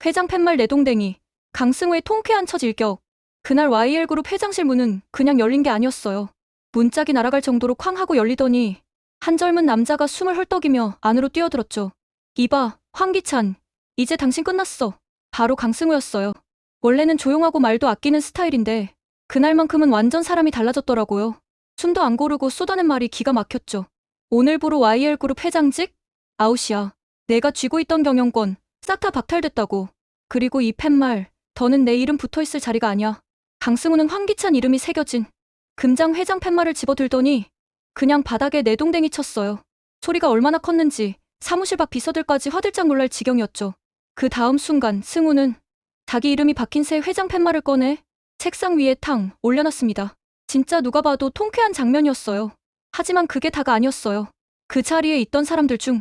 회장 팻말 내동댕이, 강승우의 통쾌한 첫 일격. 그날 YL그룹 회장실 문은 그냥 열린 게 아니었어요. 문짝이 날아갈 정도로 쾅 하고 열리더니 한 젊은 남자가 숨을 헐떡이며 안으로 뛰어들었죠. 이봐, 황기찬. 이제 당신 끝났어. 바로 강승우였어요. 원래는 조용하고 말도 아끼는 스타일인데 그날만큼은 완전 사람이 달라졌더라고요. 숨도 안 고르고 쏟아낸 말이 기가 막혔죠. 오늘부로 YL그룹 회장직? 아웃이야. 내가 쥐고 있던 경영권 싹 다 박탈됐다고. 그리고 이 팻말, 더는 내 이름 붙어있을 자리가 아니야. 강승우는 황기찬 이름이 새겨진 금장 회장 팻말을 집어들더니 그냥 바닥에 내동댕이 쳤어요. 소리가 얼마나 컸는지 사무실 밖 비서들까지 화들짝 놀랄 지경이었죠. 그 다음 순간 승우는 자기 이름이 박힌 새 회장 팻말을 꺼내 책상 위에 탕 올려놨습니다. 진짜 누가 봐도 통쾌한 장면이었어요. 하지만 그게 다가 아니었어요. 그 자리에 있던 사람들 중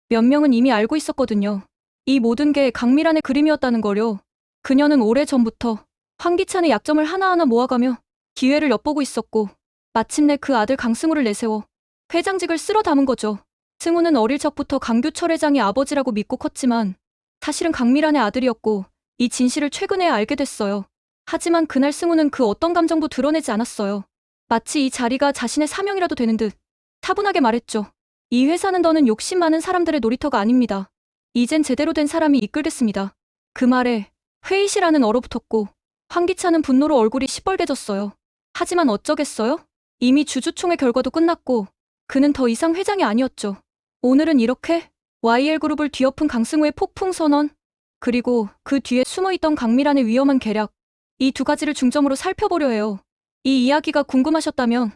몇 명은 이미 알고 있었거든요. 이 모든 게 강미란의 그림이었다는 거요. 그녀는 오래전부터 황기찬의 약점을 하나하나 모아가며 기회를 엿보고 있었고 마침내 그 아들 강승우를 내세워 회장직을 쓸어 담은 거죠. 승우는 어릴 적부터 강규철 회장이 아버지라고 믿고 컸지만 사실은 강미란의 아들이었고 이 진실을 최근에 알게 됐어요. 하지만 그날 승우는 그 어떤 감정도 드러내지 않았어요. 마치 이 자리가 자신의 사명이라도 되는 듯 차분하게 말했죠. 이 회사는 더는 욕심 많은 사람들의 놀이터가 아닙니다. 이젠 제대로 된 사람이 이끌겠습니다. 그 말에 회의실 안은 얼어붙었고 황기찬은 분노로 얼굴이 시뻘개졌어요. 하지만 어쩌겠어요? 이미 주주총회 결과도 끝났고 그는 더 이상 회장이 아니었죠. 오늘은 이렇게 YL그룹을 뒤엎은 강승우의 폭풍 선언, 그리고 그 뒤에 숨어있던 강미란의 위험한 계략, 이 두 가지를 중점으로 살펴보려 해요. 이 이야기가 궁금하셨다면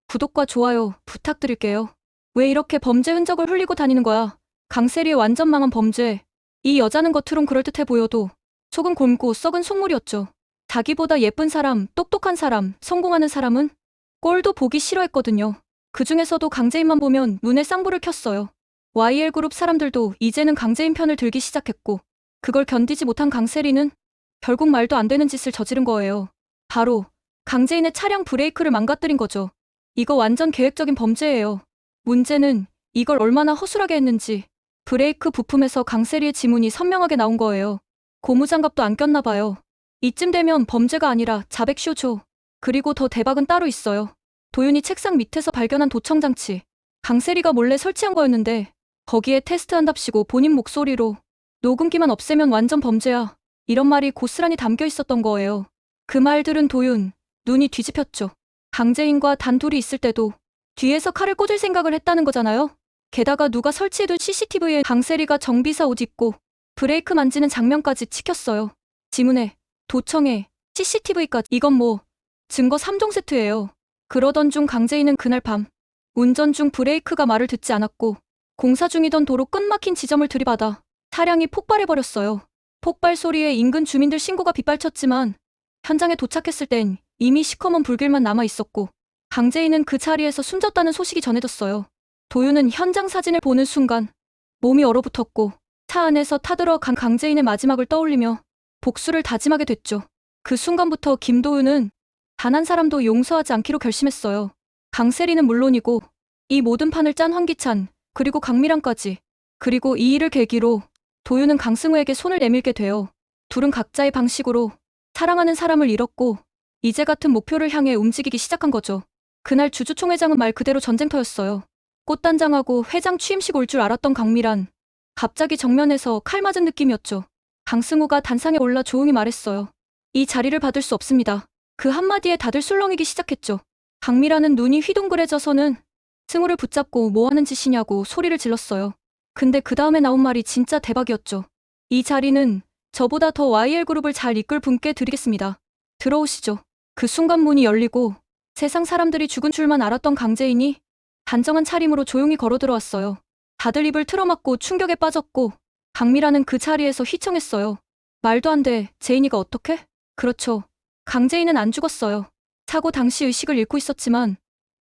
구독과 좋아요 부탁드릴게요. 왜 이렇게 범죄 흔적을 흘리고 다니는 거야? 강세리의 완전 망한 범죄. 이 여자는 겉으론 그럴듯해 보여도 속은 곪고 썩은 속물이었죠. 자기보다 예쁜 사람, 똑똑한 사람, 성공하는 사람은 꼴도 보기 싫어했거든요. 그 중에서도 강재인만 보면 눈에 쌍불을 켰어요. YL그룹 사람들도 이제는 강재인 편을 들기 시작했고 그걸 견디지 못한 강세리는 결국 말도 안 되는 짓을 저지른 거예요. 바로 강재인의 차량 브레이크를 망가뜨린 거죠. 이거 완전 계획적인 범죄예요. 문제는 이걸 얼마나 허술하게 했는지 브레이크 부품에서 강세리의 지문이 선명하게 나온 거예요. 고무장갑도 안 꼈나 봐요. 이쯤 되면 범죄가 아니라 자백쇼죠. 그리고 더 대박은 따로 있어요. 도윤이 책상 밑에서 발견한 도청장치. 강세리가 몰래 설치한 거였는데 거기에 테스트한답시고 본인 목소리로 녹음기만 없애면 완전 범죄야. 이런 말이 고스란히 담겨 있었던 거예요. 그 말 들은 도윤, 눈이 뒤집혔죠. 강재인과 단둘이 있을 때도 뒤에서 칼을 꽂을 생각을 했다는 거잖아요. 게다가 누가 설치해둔 CCTV에 강세리가 정비사 옷 입고 브레이크 만지는 장면까지 찍혔어요. 지문에, 도청에, CCTV까지. 이건 뭐 증거 3종 세트예요. 그러던 중 강재인은 그날 밤 운전 중 브레이크가 말을 듣지 않았고 공사 중이던 도로 끝막힌 지점을 들이받아 차량이 폭발해버렸어요. 폭발 소리에 인근 주민들 신고가 빗발쳤지만 현장에 도착했을 땐 이미 시커먼 불길만 남아있었고 강재인은 그 자리에서 숨졌다는 소식이 전해졌어요. 도윤은 현장 사진을 보는 순간 몸이 얼어붙었고 차 안에서 타들어간 강재인의 마지막을 떠올리며 복수를 다짐하게 됐죠. 그 순간부터 김도윤은 단 한 사람도 용서하지 않기로 결심했어요. 강세리는 물론이고 이 모든 판을 짠 황기찬, 그리고 강미란까지. 그리고 이 일을 계기로 도윤은 강승우에게 손을 내밀게 돼요. 둘은 각자의 방식으로 사랑하는 사람을 잃었고 이제 같은 목표를 향해 움직이기 시작한 거죠. 그날 주주총회장은 말 그대로 전쟁터였어요. 꽃단장하고 회장 취임식 올 줄 알았던 강미란. 갑자기 정면에서 칼 맞은 느낌이었죠. 강승우가 단상에 올라 조용히 말했어요. 이 자리를 받을 수 없습니다. 그 한마디에 다들 술렁이기 시작했죠. 강미란은 눈이 휘둥그레져서는 승우를 붙잡고 뭐 하는 짓이냐고 소리를 질렀어요. 근데 그 다음에 나온 말이 진짜 대박이었죠. 이 자리는 저보다 더 YL그룹을 잘 이끌 분께 드리겠습니다. 들어오시죠. 그 순간 문이 열리고 세상 사람들이 죽은 줄만 알았던 강재인이 단정한 차림으로 조용히 걸어 들어왔어요. 다들 입을 틀어막고 충격에 빠졌고 강미란은 그 자리에서 휘청했어요. 말도 안 돼. 재인이가 어떻게? 그렇죠. 강재인은 안 죽었어요. 사고 당시 의식을 잃고 있었지만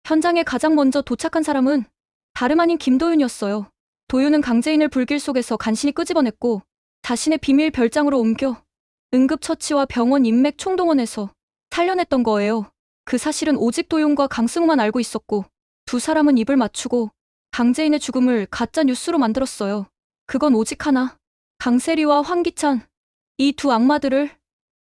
현장에 가장 먼저 도착한 사람은 다름 아닌 김도윤이었어요. 도윤은 강재인을 불길 속에서 간신히 끄집어냈고 자신의 비밀 별장으로 옮겨 응급처치와 병원 인맥 총동원해서 살려냈던 거예요. 그 사실은 오직 도윤과 강승우만 알고 있었고 두 사람은 입을 맞추고 강재인의 죽음을 가짜 뉴스로 만들었어요. 그건 오직 하나. 강세리와 황기찬. 이 두 악마들을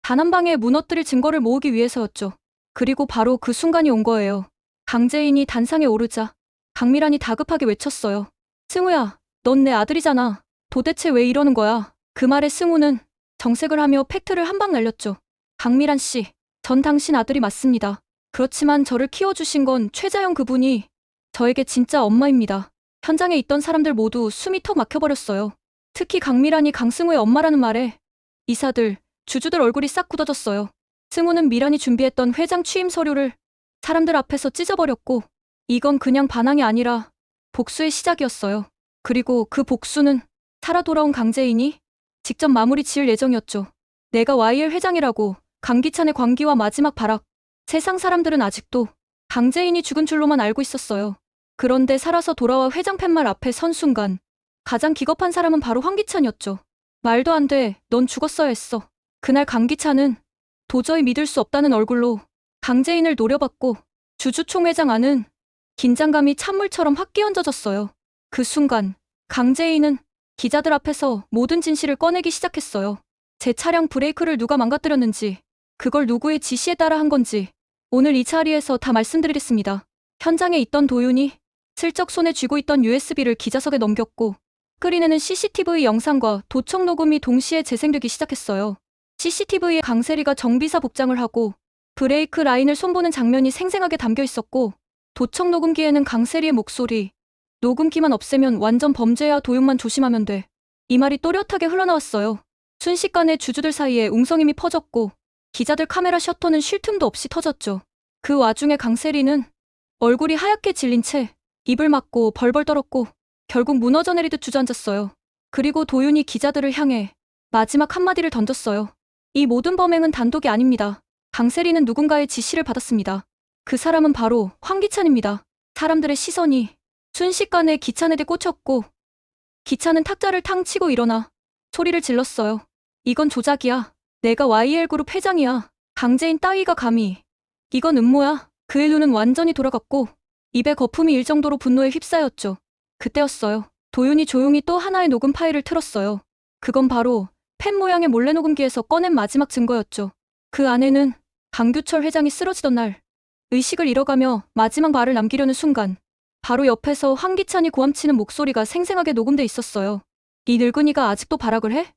단 한 방에 무너뜨릴 증거를 모으기 위해서였죠. 그리고 바로 그 순간이 온 거예요. 강재인이 단상에 오르자 강미란이 다급하게 외쳤어요. 승우야, 넌 내 아들이잖아. 도대체 왜 이러는 거야? 그 말에 승우는 정색을 하며 팩트를 한 방 날렸죠. 강미란 씨, 전 당신 아들이 맞습니다. 그렇지만 저를 키워주신 건 최자영 그분이 저에게 진짜 엄마입니다. 현장에 있던 사람들 모두 숨이 턱 막혀버렸어요. 특히 강미란이 강승우의 엄마라는 말에 이사들, 주주들 얼굴이 싹 굳어졌어요. 승우는 미란이 준비했던 회장 취임 서류를 사람들 앞에서 찢어버렸고 이건 그냥 반항이 아니라 복수의 시작이었어요. 그리고 그 복수는 살아 돌아온 강재인이 직접 마무리 지을 예정이었죠. 내가 YL 회장이라고 강기찬의 광기와 마지막 발악. 세상 사람들은 아직도 강재인이 죽은 줄로만 알고 있었어요. 그런데 살아서 돌아와 회장 팻말 앞에 선 순간 가장 기겁한 사람은 바로 황기찬이었죠. 말도 안 돼, 넌 죽었어야 했어. 그날 강기찬은 도저히 믿을 수 없다는 얼굴로 강재인을 노려봤고 주주총회장 안은 긴장감이 찬물처럼 확 끼얹어졌어요. 그 순간 강재인은 기자들 앞에서 모든 진실을 꺼내기 시작했어요. 제 차량 브레이크를 누가 망가뜨렸는지, 그걸 누구의 지시에 따라 한 건지 오늘 이 자리에서 다 말씀드리겠습니다. 현장에 있던 도윤이 슬쩍 손에 쥐고 있던 USB를 기자석에 넘겼고 스크린에는 CCTV 영상과 도청 녹음이 동시에 재생되기 시작했어요. CCTV에 강세리가 정비사 복장을 하고 브레이크 라인을 손보는 장면이 생생하게 담겨 있었고 도청 녹음기에는 강세리의 목소리, 녹음기만 없애면 완전 범죄야 도윤만 조심하면 돼. 이 말이 또렷하게 흘러나왔어요. 순식간에 주주들 사이에 웅성임이 퍼졌고 기자들 카메라 셔터는 쉴 틈도 없이 터졌죠. 그 와중에 강세리는 얼굴이 하얗게 질린 채 입을 막고 벌벌 떨었고 결국 무너져 내리듯 주저앉았어요. 그리고 도윤이 기자들을 향해 마지막 한마디를 던졌어요. 이 모든 범행은 단독이 아닙니다. 강세리는 누군가의 지시를 받았습니다. 그 사람은 바로 황기찬입니다. 사람들의 시선이 순식간에 기찬에게 꽂혔고 기찬은 탁자를 탕 치고 일어나 소리를 질렀어요. 이건 조작이야. 내가 YL그룹 회장이야. 강재인 따위가 감히. 이건 음모야. 그의 눈은 완전히 돌아갔고 입에 거품이 일 정도로 분노에 휩싸였죠. 그때였어요. 도윤이 조용히 또 하나의 녹음 파일을 틀었어요. 그건 바로 펜 모양의 몰래 녹음기에서 꺼낸 마지막 증거였죠. 그 안에는 강규철 회장이 쓰러지던 날 의식을 잃어가며 마지막 말을 남기려는 순간 바로 옆에서 황기찬이 고함치는 목소리가 생생하게 녹음돼 있었어요. 이 늙은이가 아직도 발악을 해?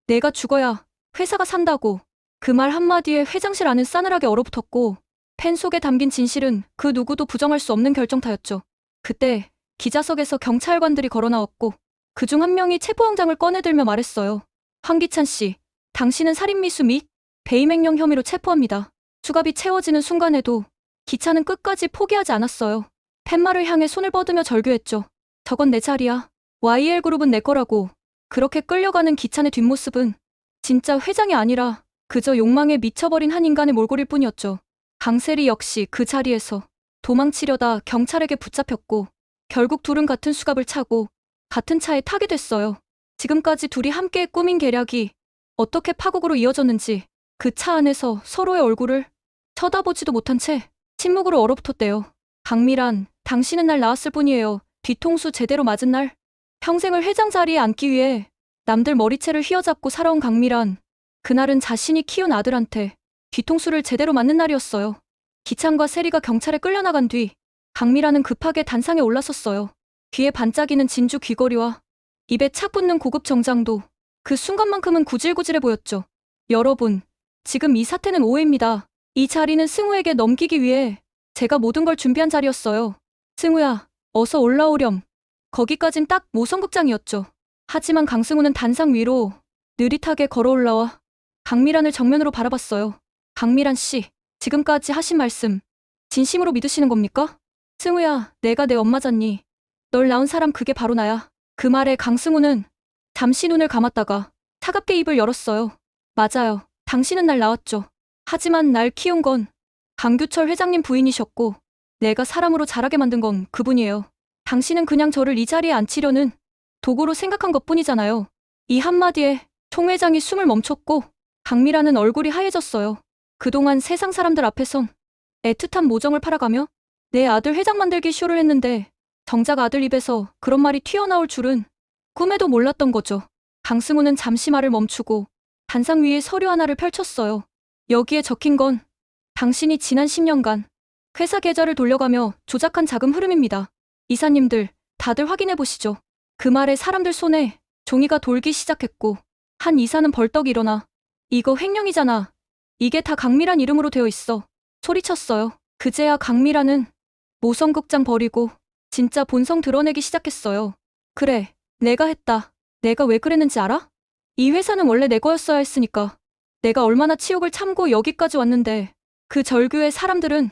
내가 죽어야 회사가 산다고. 그 말 한마디에 회장실 안은 싸늘하게 얼어붙었고 펜 속에 담긴 진실은 그 누구도 부정할 수 없는 결정타였죠. 그때 기자석에서 경찰관들이 걸어나왔고 그중 한 명이 체포영장을 꺼내들며 말했어요. 황기찬 씨, 당신은 살인미수 및 배임행령 혐의로 체포합니다. 수갑이 채워지는 순간에도 기찬은 끝까지 포기하지 않았어요. 팻말을 향해 손을 뻗으며 절규했죠. 저건 내 자리야. YL그룹은 내 거라고. 그렇게 끌려가는 기찬의 뒷모습은 진짜 회장이 아니라 그저 욕망에 미쳐버린 한 인간의 몰골일 뿐이었죠. 강세리 역시 그 자리에서 도망치려다 경찰에게 붙잡혔고 결국 둘은 같은 수갑을 차고 같은 차에 타게 됐어요. 지금까지 둘이 함께 꾸민 계략이 어떻게 파국으로 이어졌는지 그 차 안에서 서로의 얼굴을 쳐다보지도 못한 채 침묵으로 얼어붙었대요. 강미란, 당신은 날 낳았을 뿐이에요. 뒤통수 제대로 맞은 날. 평생을 회장 자리에 앉기 위해 남들 머리채를 휘어잡고 살아온 강미란. 그날은 자신이 키운 아들한테 뒤통수를 제대로 맞는 날이었어요. 기찬과 세리가 경찰에 끌려나간 뒤 강미란은 급하게 단상에 올라섰어요. 귀에 반짝이는 진주 귀걸이와 입에 착 붙는 고급 정장도 그 순간만큼은 구질구질해 보였죠. 여러분, 지금 이 사태는 오해입니다. 이 자리는 승우에게 넘기기 위해 제가 모든 걸 준비한 자리였어요. 승우야, 어서 올라오렴. 거기까진 딱 모성극장이었죠. 하지만 강승우는 단상 위로 느릿하게 걸어 올라와 강미란을 정면으로 바라봤어요. 강미란 씨, 지금까지 하신 말씀 진심으로 믿으시는 겁니까? 승우야, 내가 내 엄마잖니. 널 낳은 사람 그게 바로 나야. 그 말에 강승우는 잠시 눈을 감았다가 차갑게 입을 열었어요. 맞아요. 당신은 날 낳았죠. 하지만 날 키운 건 강규철 회장님 부인이셨고 내가 사람으로 자라게 만든 건 그분이에요. 당신은 그냥 저를 이 자리에 앉히려는 도구로 생각한 것뿐이잖아요. 이 한마디에 총 회장이 숨을 멈췄고 강미라는 얼굴이 하얘졌어요. 그동안 세상 사람들 앞에선 애틋한 모정을 팔아가며 내 아들 회장 만들기 쇼를 했는데 정작 아들 입에서 그런 말이 튀어나올 줄은 꿈에도 몰랐던 거죠. 강승우는 잠시 말을 멈추고 단상 위에 서류 하나를 펼쳤어요. 여기에 적힌 건 당신이 지난 10년간 회사 계좌를 돌려가며 조작한 자금 흐름입니다. 이사님들, 다들 확인해 보시죠. 그 말에 사람들 손에 종이가 돌기 시작했고 한 이사는 벌떡 일어나 이거 횡령이잖아. 이게 다 강미란 이름으로 되어 있어. 소리쳤어요. 그제야 강미란은 모성극장 버리고 진짜 본성 드러내기 시작했어요. 그래, 내가 했다. 내가 왜 그랬는지 알아? 이 회사는 원래 내 거였어야 했으니까. 내가 얼마나 치욕을 참고 여기까지 왔는데. 그 절규에 사람들은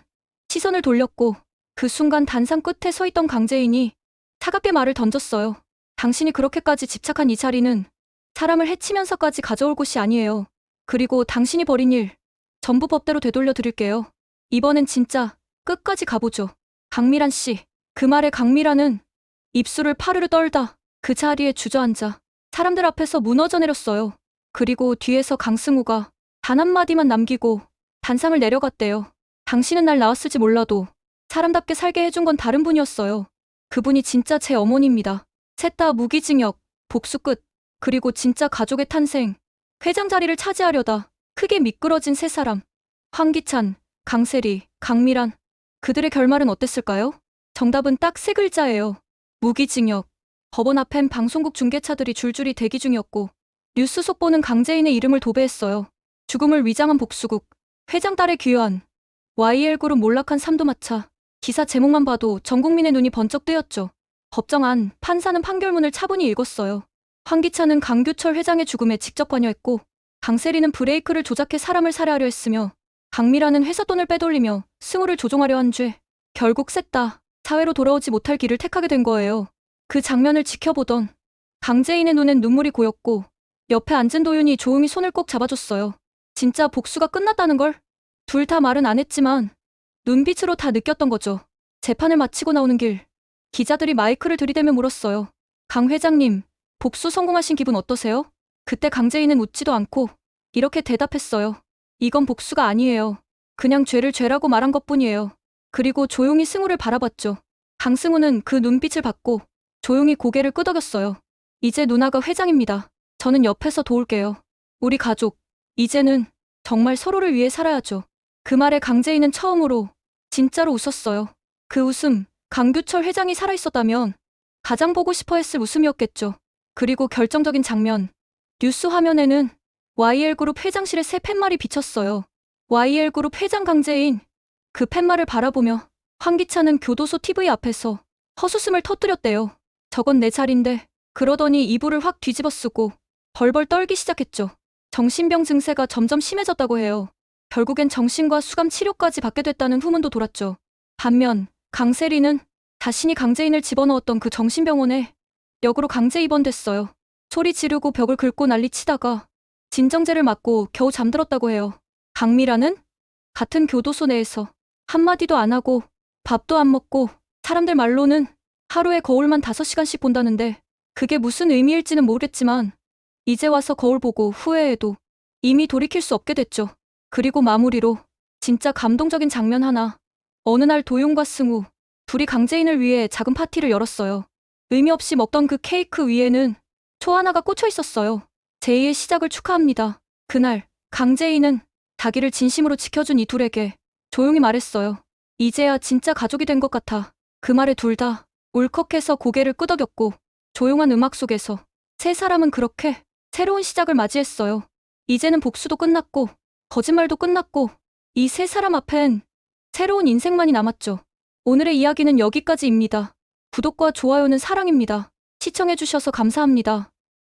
시선을 돌렸고 그 순간 단상 끝에 서 있던 강재인이 차갑게 말을 던졌어요. 당신이 그렇게까지 집착한 이 자리는 사람을 해치면서까지 가져올 곳이 아니에요. 그리고 당신이 벌인 일 전부 법대로 되돌려 드릴게요. 이번엔 진짜 끝까지 가보죠. 강미란 씨. 그 말에 강미란은 입술을 파르르 떨다 그 자리에 주저앉아 사람들 앞에서 무너져 내렸어요. 그리고 뒤에서 강승우가 단 한마디만 남기고 단상을 내려갔대요. 당신은 날 낳았을지 몰라도 사람답게 살게 해준 건 다른 분이었어요. 그분이 진짜 제 어머니입니다. 셋 다 무기징역, 복수 끝. 그리고 진짜 가족의 탄생. 회장 자리를 차지하려다 크게 미끄러진 세 사람. 황기찬, 강세리, 강미란. 그들의 결말은 어땠을까요? 정답은 딱 세 글자예요. 무기징역. 법원 앞엔 방송국 중계차들이 줄줄이 대기 중이었고 뉴스 속보는 강재인의 이름을 도배했어요. 죽음을 위장한 복수국. 회장 딸의 귀환. YL그룹 몰락한 삼두마차. 기사 제목만 봐도 전 국민의 눈이 번쩍 뜨였죠. 법정 안 판사는 판결문을 차분히 읽었어요. 황기찬은 강규철 회장의 죽음에 직접 관여했고 강세리는 브레이크를 조작해 사람을 살해하려 했으며 강미라는 회사 돈을 빼돌리며 승우를 조종하려 한 죄. 결국 셋 다 사회로 돌아오지 못할 길을 택하게 된 거예요. 그 장면을 지켜보던 강재인의 눈엔 눈물이 고였고 옆에 앉은 도윤이 조용히 손을 꼭 잡아줬어요. 진짜 복수가 끝났다는 걸 둘 다 말은 안 했지만 눈빛으로 다 느꼈던 거죠. 재판을 마치고 나오는 길 기자들이 마이크를 들이대며 물었어요. 강 회장님, 복수 성공하신 기분 어떠세요? 그때 강재인은 웃지도 않고 이렇게 대답했어요. 이건 복수가 아니에요. 그냥 죄를 죄라고 말한 것뿐이에요. 그리고 조용히 승우를 바라봤죠. 강승우는 그 눈빛을 받고 조용히 고개를 끄덕였어요. 이제 누나가 회장입니다. 저는 옆에서 도울게요. 우리 가족, 이제는 정말 서로를 위해 살아야죠. 그 말에 강재인은 처음으로 진짜로 웃었어요. 그 웃음, 강규철 회장이 살아있었다면 가장 보고 싶어 했을 웃음이었겠죠. 그리고 결정적인 장면. 뉴스 화면에는 YL그룹 회장실의 새 팻말이 비쳤어요. YL그룹 회장 강재인. 그 팻말을 바라보며 황기찬은 교도소 TV 앞에서 헛웃음을 터뜨렸대요. 저건 내 자리인데. 그러더니 이불을 확 뒤집어쓰고 벌벌 떨기 시작했죠. 정신병 증세가 점점 심해졌다고 해요. 결국엔 정신과 수감 치료까지 받게 됐다는 후문도 돌았죠. 반면 강세리는 자신이 강재인을 집어넣었던 그 정신병원에 역으로 강제 입원됐어요. 소리 지르고 벽을 긁고 난리치다가 진정제를 맞고 겨우 잠들었다고 해요. 강미라는 같은 교도소 내에서 한마디도 안 하고 밥도 안 먹고 사람들 말로는 하루에 거울만 5시간씩 본다는데 그게 무슨 의미일지는 모르겠지만 이제 와서 거울 보고 후회해도 이미 돌이킬 수 없게 됐죠. 그리고 마무리로 진짜 감동적인 장면 하나. 어느 날 도윤과 승우 둘이 강재인을 위해 작은 파티를 열었어요. 의미 없이 먹던 그 케이크 위에는 초 하나가 꽂혀 있었어요. 제2의 시작을 축하합니다. 그날 강재인은 자기를 진심으로 지켜준 이 둘에게 조용히 말했어요. 이제야 진짜 가족이 된 것 같아. 그 말에 둘 다 울컥해서 고개를 끄덕였고 조용한 음악 속에서 세 사람은 그렇게 새로운 시작을 맞이했어요. 이제는 복수도 끝났고 거짓말도 끝났고 이 세 사람 앞엔 새로운 인생만이 남았죠. 오늘의 이야기는 여기까지입니다. 구독과 좋아요는 사랑입니다. 시청해주셔서 감사합니다.